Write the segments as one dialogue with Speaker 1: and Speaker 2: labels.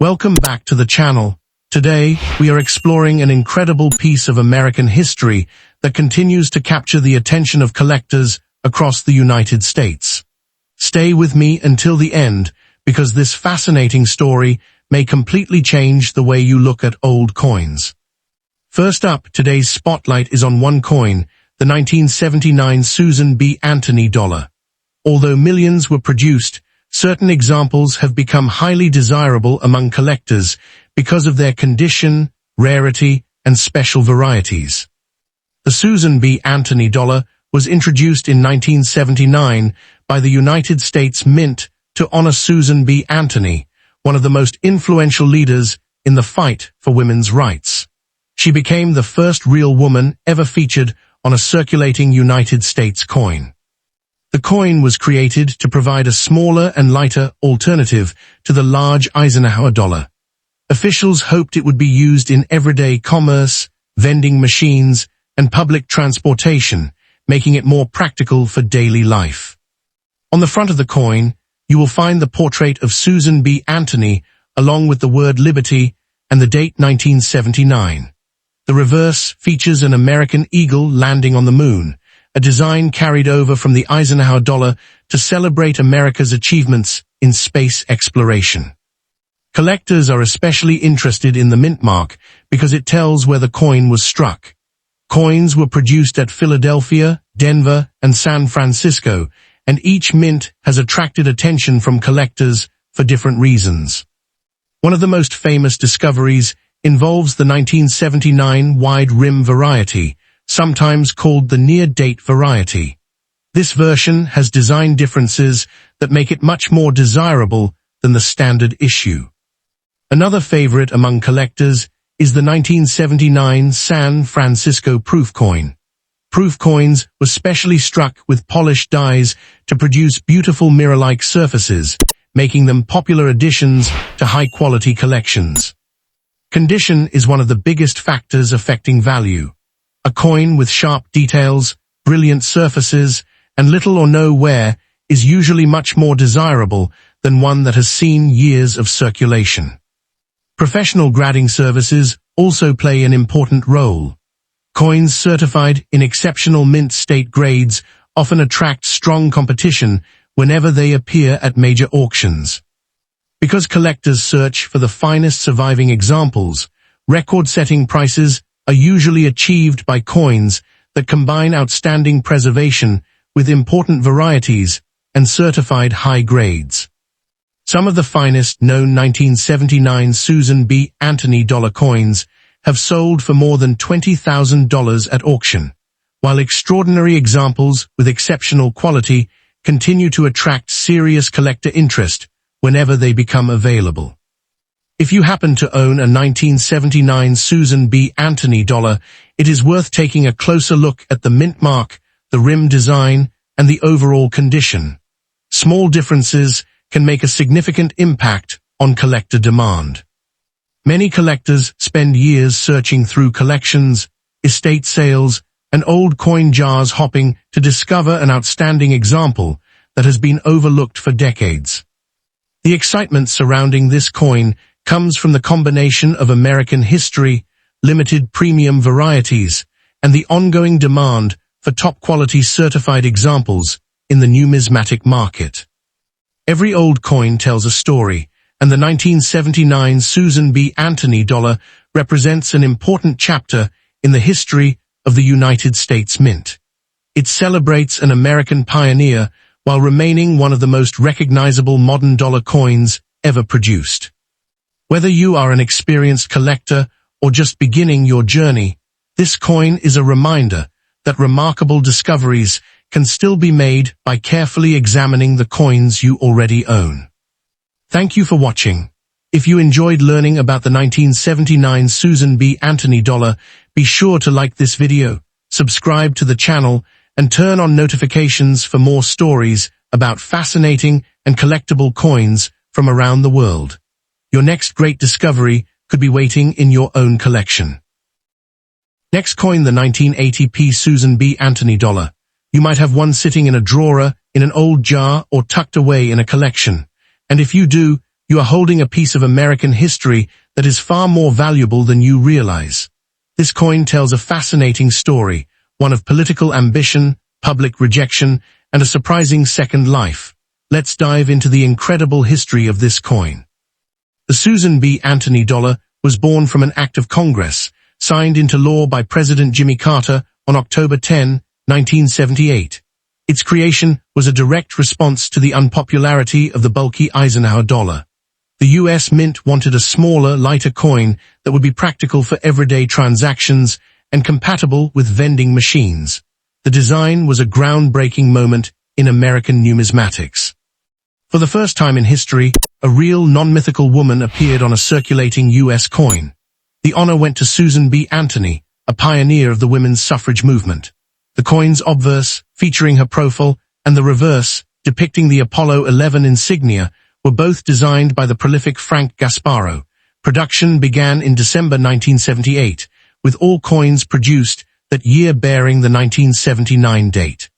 Speaker 1: Welcome back to the channel. Today, we are exploring an incredible piece of American history that continues to capture the attention of collectors across the United States. Stay with me until the end, because this fascinating story may completely change the way you look at old coins. First up, today's spotlight is on one coin, the 1979 Susan B. Anthony dollar. Although millions were produced, certain examples have become highly desirable among collectors because of their condition, rarity, and special varieties. The Susan B. Anthony dollar was introduced in 1979 by the United States Mint to honor Susan B. Anthony, one of the most influential leaders in the fight for women's rights. She became the first real woman ever featured on a circulating United States coin. The coin was created to provide a smaller and lighter alternative to the large Eisenhower dollar. Officials hoped it would be used in everyday commerce, vending machines, and public transportation, making it more practical for daily life. On the front of the coin, you will find the portrait of Susan B. Anthony along with the word liberty and the date 1979. The reverse features an American eagle landing on the moon, a design carried over from the Eisenhower dollar to celebrate America's achievements in space exploration. Collectors are especially interested in the mint mark because it tells where the coin was struck. Coins were produced at Philadelphia, Denver, and San Francisco, and each mint has attracted attention from collectors for different reasons. One of the most famous discoveries involves the 1979 wide rim variety, sometimes called the near-date variety. This version has design differences that make it much more desirable than the standard issue. Another favorite among collectors is the 1979 San Francisco proof coin. Proof coins were specially struck with polished dies to produce beautiful mirror-like surfaces, making them popular additions to high-quality collections. Condition is one of the biggest factors affecting value. A coin with sharp details, brilliant surfaces, and little or no wear is usually much more desirable than one that has seen years of circulation. Professional grading services also play an important role. Coins certified in exceptional mint state grades often attract strong competition whenever they appear at major auctions. Because collectors search for the finest surviving examples, record-setting prices are usually achieved by coins that combine outstanding preservation with important varieties and certified high grades. Some of the finest known 1979 Susan B. Anthony dollar coins have sold for more than $20,000 at auction, while extraordinary examples with exceptional quality continue to attract serious collector interest whenever they become available. If you happen to own a 1979 Susan B. Anthony dollar, it is worth taking a closer look at the mint mark, the rim design, and the overall condition. Small differences can make a significant impact on collector demand. Many collectors spend years searching through collections, estate sales, and old coin jars hopping to discover an outstanding example that has been overlooked for decades. The excitement surrounding this coin comes from the combination of American history, limited premium varieties, and the ongoing demand for top-quality certified examples in the numismatic market. Every old coin tells a story, and the 1979 Susan B. Anthony dollar represents an important chapter in the history of the United States Mint. It celebrates an American pioneer while remaining one of the most recognizable modern dollar coins ever produced. Whether you are an experienced collector or just beginning your journey, this coin is a reminder that remarkable discoveries can still be made by carefully examining the coins you already own. Thank you for watching. If you enjoyed learning about the 1979 Susan B. Anthony dollar, be sure to like this video, subscribe to the channel, and turn on notifications for more stories about fascinating and collectible coins from around the world. Your next great discovery could be waiting in your own collection. Next coin, the 1980p Susan B. Anthony dollar. You might have one sitting in a drawer, in an old jar, or tucked away in a collection. And if you do, You are holding a piece of American history that is far more valuable than you realize. This coin tells a fascinating story, one of political ambition, public rejection, and a surprising second life. Let's dive into the incredible history of this coin. The Susan B. Anthony dollar was born from an act of Congress, signed into law by President Jimmy Carter on October 10, 1978. Its creation was a direct response to the unpopularity of the bulky Eisenhower dollar. The U.S. Mint wanted a smaller, lighter coin that would be practical for everyday transactions and compatible with vending machines. The design was a groundbreaking moment in American numismatics. For the first time in history, a real non-mythical woman appeared on a circulating U.S. coin. The honor went to Susan B. Anthony, a pioneer of the women's suffrage movement. The coin's obverse, featuring her profile, and the reverse, depicting the Apollo 11 insignia, were both designed by the prolific Frank Gasparo. Production began in December 1978, with all coins produced that year bearing the 1979 date.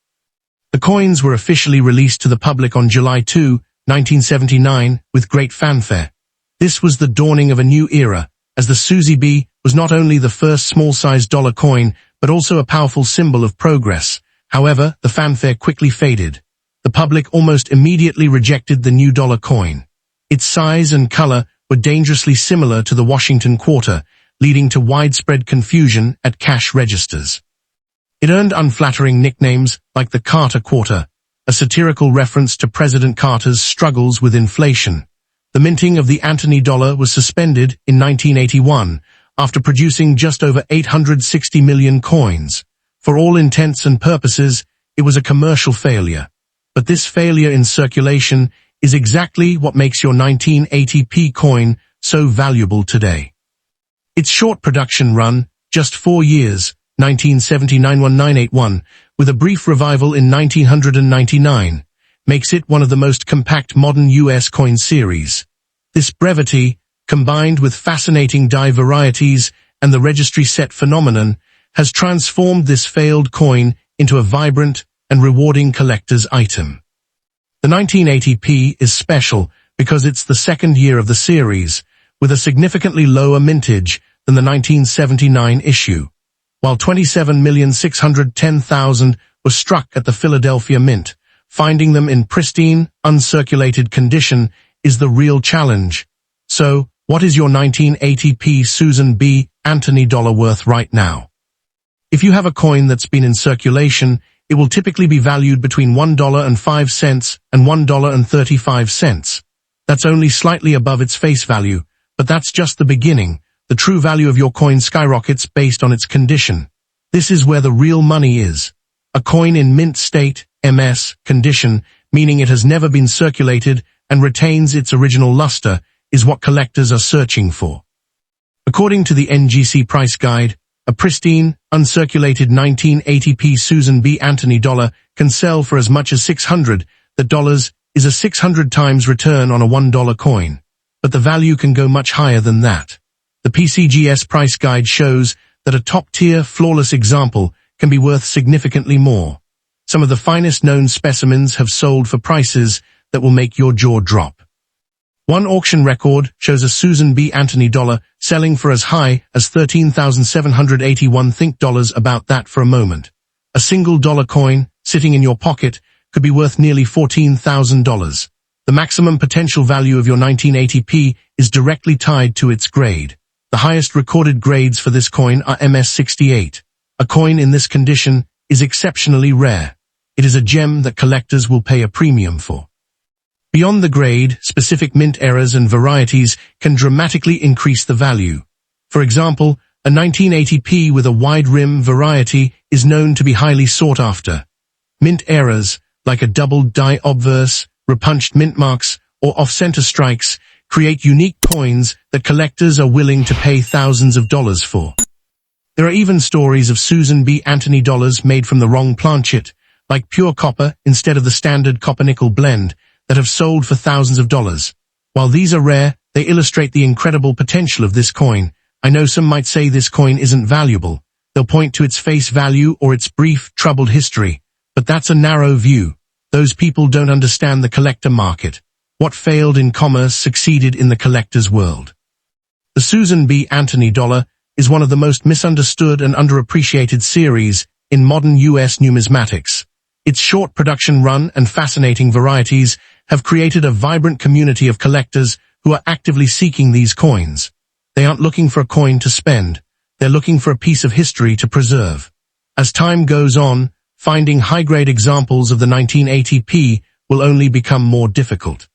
Speaker 1: The coins were officially released to the public on July 2, 1979, with great fanfare. This was the dawning of a new era, as the Susie B was not only the first small-sized dollar coin, but also a powerful symbol of progress. However, the fanfare quickly faded. The public almost immediately rejected the new dollar coin. Its size and color were dangerously similar to the Washington quarter, leading to widespread confusion at cash registers. It earned unflattering nicknames like the Carter Quarter, a satirical reference to President Carter's struggles with inflation. The minting of the Anthony dollar was suspended in 1981 after producing just over 860 million coins. For all intents and purposes, it was a commercial failure. But this failure in circulation is exactly what makes your 1980p coin so valuable today. Its short production run, just 4 years, 1979-1981, with a brief revival in 1999, makes it one of the most compact modern U.S. coin series. This brevity, combined with fascinating die varieties and the registry set phenomenon, has transformed this failed coin into a vibrant and rewarding collector's item. The 1980p is special because it's the second year of the series, with a significantly lower mintage than the 1979 issue. While 27,610,000 were struck at the Philadelphia Mint, finding them in pristine, uncirculated condition is the real challenge. So, what is your 1980p Susan B. Anthony dollar worth right now? If you have a coin that's been in circulation, it will typically be valued between $1.05 and $1.35. That's only slightly above its face value, but that's just the beginning. The true value of your coin skyrockets based on its condition. This is where the real money is. A coin in mint state, MS, condition, meaning it has never been circulated and retains its original luster, is what collectors are searching for. According to the NGC price guide, a pristine, uncirculated 1980p Susan B. Anthony dollar can sell for as much as $600. The dollars is a 600 times return on a $1 coin. But the value can go much higher than that. The PCGS price guide shows that a top-tier, flawless example can be worth significantly more. Some of the finest known specimens have sold for prices that will make your jaw drop. One auction record shows a Susan B. Anthony dollar selling for as high as $13,781. Think dollars about that for a moment. A single dollar coin, sitting in your pocket, could be worth nearly $14,000. The maximum potential value of your 1980p is directly tied to its grade. The highest recorded grades for this coin are MS68. A coin in this condition is exceptionally rare. It is a gem that collectors will pay a premium for. Beyond the grade, specific mint errors and varieties can dramatically increase the value. For example, a 1980p with a wide rim variety is known to be highly sought after. Mint errors, like a doubled die obverse, repunched mint marks, or off-center strikes, create unique coins that collectors are willing to pay thousands of dollars for. There are even stories of Susan B. Anthony dollars made from the wrong planchet, like pure copper instead of the standard copper-nickel blend, that have sold for thousands of dollars. While these are rare, they illustrate the incredible potential of this coin. I know some might say this coin isn't valuable. They'll point to its face value or its brief, troubled history. But that's a narrow view. Those people don't understand the collector market. What failed in commerce succeeded in the collector's world. The Susan B. Anthony dollar is one of the most misunderstood and underappreciated series in modern U.S. numismatics. Its short production run and fascinating varieties have created a vibrant community of collectors who are actively seeking these coins. They aren't looking for a coin to spend, they're looking for a piece of history to preserve. As time goes on, finding high-grade examples of the 1980p will only become more difficult.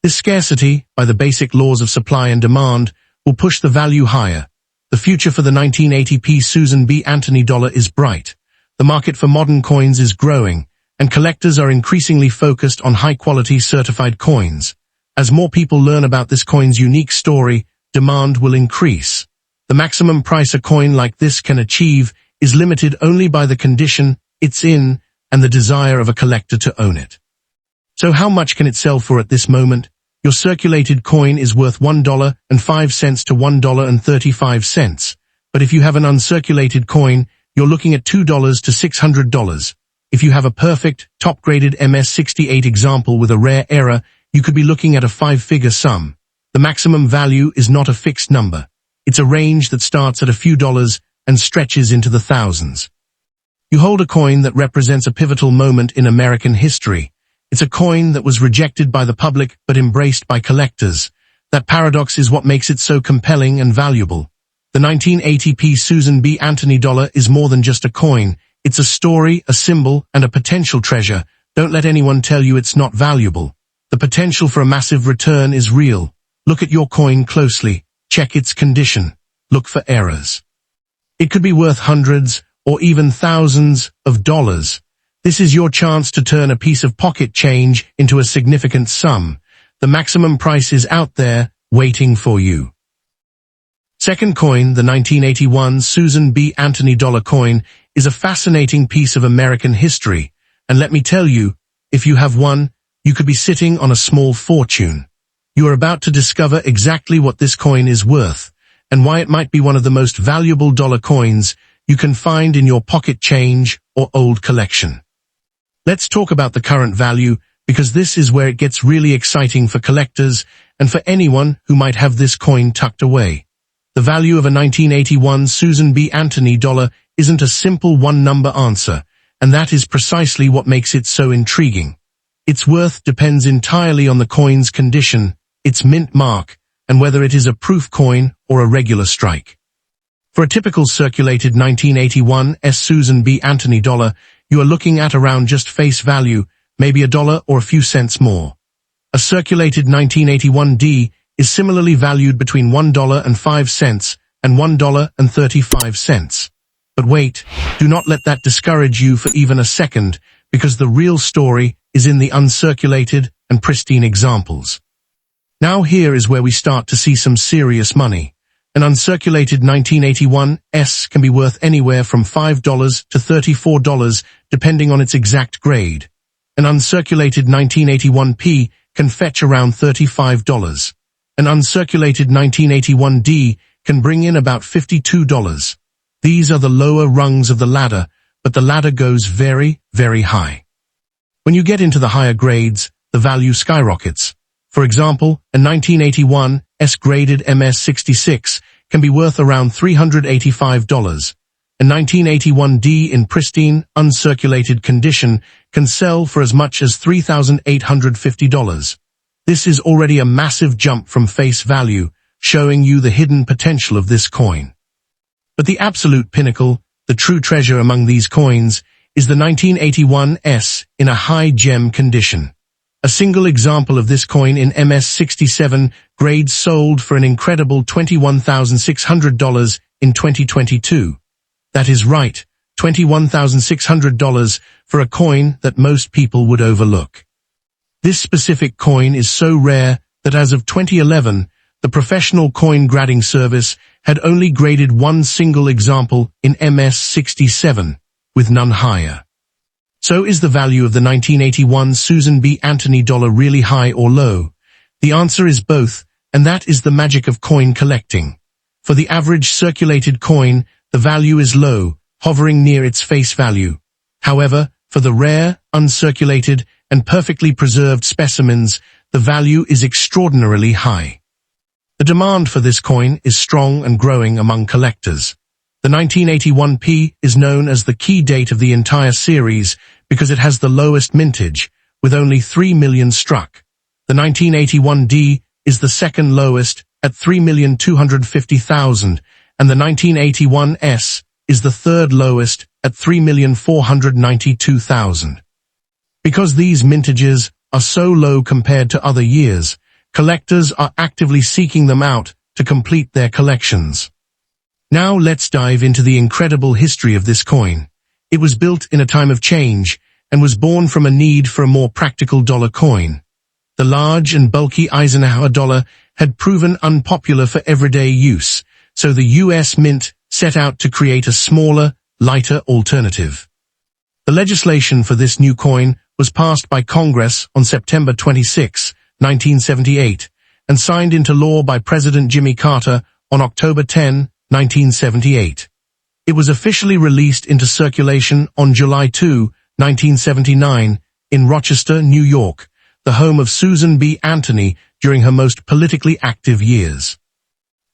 Speaker 1: This scarcity, by the basic laws of supply and demand, will push the value higher. The future for the 1980p Susan B. Anthony dollar is bright. The market for modern coins is growing, and collectors are increasingly focused on high-quality certified coins. As more people learn about this coin's unique story, demand will increase. The maximum price a coin like this can achieve is limited only by the condition it's in and the desire of a collector to own it. So how much can it sell for at this moment? Your circulated coin is worth $1.05 to $1.35, but if you have an uncirculated coin, you're looking at $2 to $600. If you have a perfect, top-graded MS-68 example with a rare error, you could be looking at a five-figure sum. The maximum value is not a fixed number. It's a range that starts at a few dollars and stretches into the thousands. You hold a coin that represents a pivotal moment in American history. It's a coin that was rejected by the public but embraced by collectors. That paradox is what makes it so compelling and valuable. The 1980p Susan B. Anthony dollar is more than just a coin. It's a story, a symbol, and a potential treasure. Don't let anyone tell you it's not valuable. The potential for a massive return is real. Look at your coin closely. Check its condition. Look for errors. It could be worth hundreds or even thousands of dollars. This is your chance to turn a piece of pocket change into a significant sum. The maximum price is out there, waiting for you. Second coin, the 1981 Susan B. Anthony dollar coin, is a fascinating piece of American history. And let me tell you, if you have one, you could be sitting on a small fortune. You are about to discover exactly what this coin is worth, and why it might be one of the most valuable dollar coins you can find in your pocket change or old collection. Let's talk about the current value, because this is where it gets really exciting for collectors and for anyone who might have this coin tucked away. The value of a 1981 Susan B. Anthony dollar isn't a simple one-number answer, and that is precisely what makes it so intriguing. Its worth depends entirely on the coin's condition, its mint mark, and whether it is a proof coin or a regular strike. For a typical circulated 1981 Susan B. Anthony dollar, you are looking at around just face value, maybe $1 or a few cents more. A circulated 1981D is similarly valued between $1.05 and $1.35. But wait, do not let that discourage you for even a second, because the real story is in the uncirculated and pristine examples. Now here is where we start to see some serious money. An uncirculated 1981 S can be worth anywhere from $5 to $34, depending on its exact grade. An uncirculated 1981P can fetch around $35. An uncirculated 1981D can bring in about $52. These are the lower rungs of the ladder, but the ladder goes very, very high. When you get into the higher grades, the value skyrockets. For example, a 1981 S-graded MS-66 can be worth around $385. A 1981D in pristine, uncirculated condition can sell for as much as $3,850. This is already a massive jump from face value, showing you the hidden potential of this coin. But the absolute pinnacle, the true treasure among these coins, is the 1981 S in a high gem condition. A single example of this coin in MS-67 grade sold for an incredible $21,600 in 2022. That is right, $21,600 for a coin that most people would overlook. This specific coin is so rare that as of 2011, the professional coin grading service had only graded one single example in MS-67, with none higher. So is the value of the 1981 Susan B. Anthony dollar really high or low? The answer is both, and that is the magic of coin collecting. For the average circulated coin, the value is low, hovering near its face value. However, for the rare, uncirculated, and perfectly preserved specimens, the value is extraordinarily high. The demand for this coin is strong and growing among collectors. The 1981p is known as the key date of the entire series because it has the lowest mintage, with only 3 million struck. The 1981d is the second lowest at 3,250,000, and the 1981s is the third lowest at 3,492,000. Because these mintages are so low compared to other years, collectors are actively seeking them out to complete their collections. Now let's dive into the incredible history of this coin. It was built in a time of change and was born from a need for a more practical dollar coin. The large and bulky Eisenhower dollar had proven unpopular for everyday use, so the U.S. Mint set out to create a smaller, lighter alternative. The legislation for this new coin was passed by Congress on September 26, 1978, and signed into law by President Jimmy Carter on October 10, 1978. It was officially released into circulation on July 2, 1979, in Rochester, New York, the home of Susan B. Anthony during her most politically active years.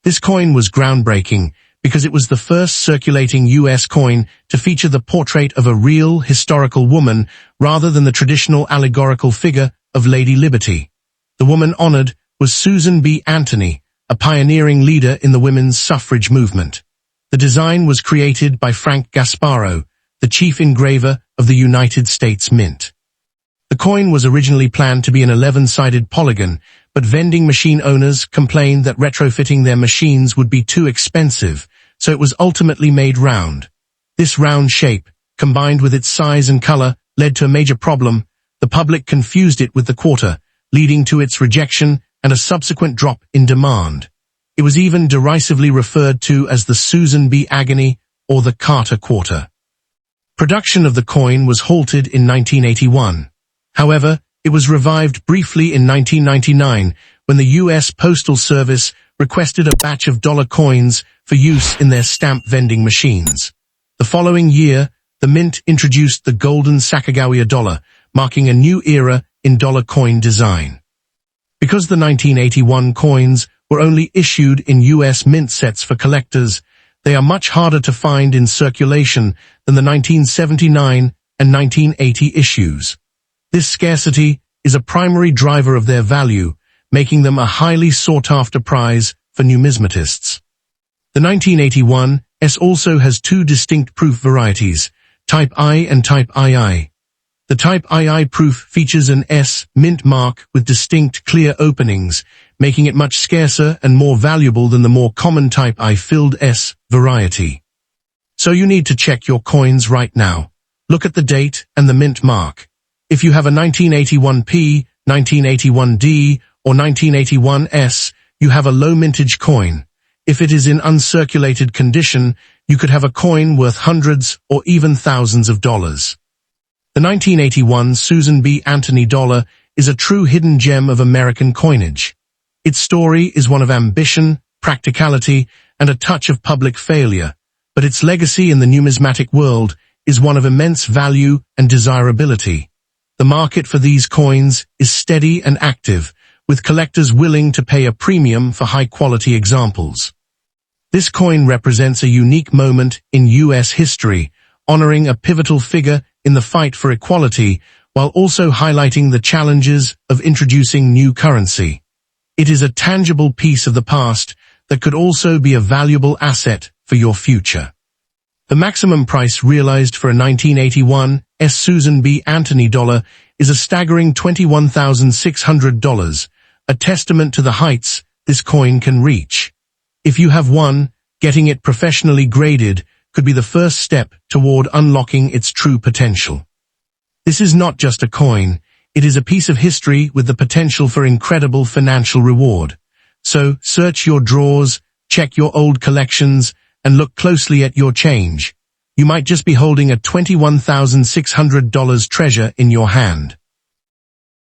Speaker 1: This coin was groundbreaking because it was the first circulating U.S. coin to feature the portrait of a real, historical woman rather than the traditional allegorical figure of Lady Liberty. The woman honored was Susan B. Anthony, a pioneering leader in the women's suffrage movement. The design was created by Frank Gasparo, the chief engraver of the United States Mint. The coin was originally planned to be an 11-sided polygon, but vending machine owners complained that retrofitting their machines would be too expensive, so it was ultimately made round. This round shape, combined with its size and color, led to a major problem. The public confused it with the quarter, leading to its rejection and a subsequent drop in demand. It was even derisively referred to as the Susan B. Agony or the Carter Quarter. Production of the coin was halted in 1981. However, it was revived briefly in 1999 when the U.S. Postal Service requested a batch of dollar coins for use in their stamp vending machines. The following year, the Mint introduced the golden Sacagawea dollar, marking a new era in dollar coin design. Because the 1981 coins were only issued in U.S. Mint sets for collectors, they are much harder to find in circulation than the 1979 and 1980 issues. This scarcity is a primary driver of their value, making them a highly sought-after prize for numismatists. The 1981 S also has two distinct proof varieties, Type I and Type II. The Type II proof features an S mint mark with distinct clear openings, making it much scarcer and more valuable than the more common Type I filled S variety. So you need to check your coins right now. Look at the date and the mint mark. If you have a 1981p, 1981d, or 1981s, you have a low mintage coin. If it is in uncirculated condition, you could have a coin worth hundreds or even thousands of dollars. The 1981 Susan B. Anthony dollar is a true hidden gem of American coinage. Its story is one of ambition, practicality, and a touch of public failure, but its legacy in the numismatic world is one of immense value and desirability. The market for these coins is steady and active, with collectors willing to pay a premium for high-quality examples. This coin represents a unique moment in U.S. history, honoring a pivotal figure in the fight for equality, while also highlighting the challenges of introducing new currency. It is a tangible piece of the past that could also be a valuable asset for your future. The maximum price realized for a 1981 S Susan B. Anthony dollar is a staggering $21,600, a testament to the heights this coin can reach. If you have one, getting it professionally graded could be the first step toward unlocking its true potential. This is not just a coin, it is a piece of history with the potential for incredible financial reward. So, search your drawers, check your old collections, and look closely at your change. You might just be holding a $21,600 treasure in your hand.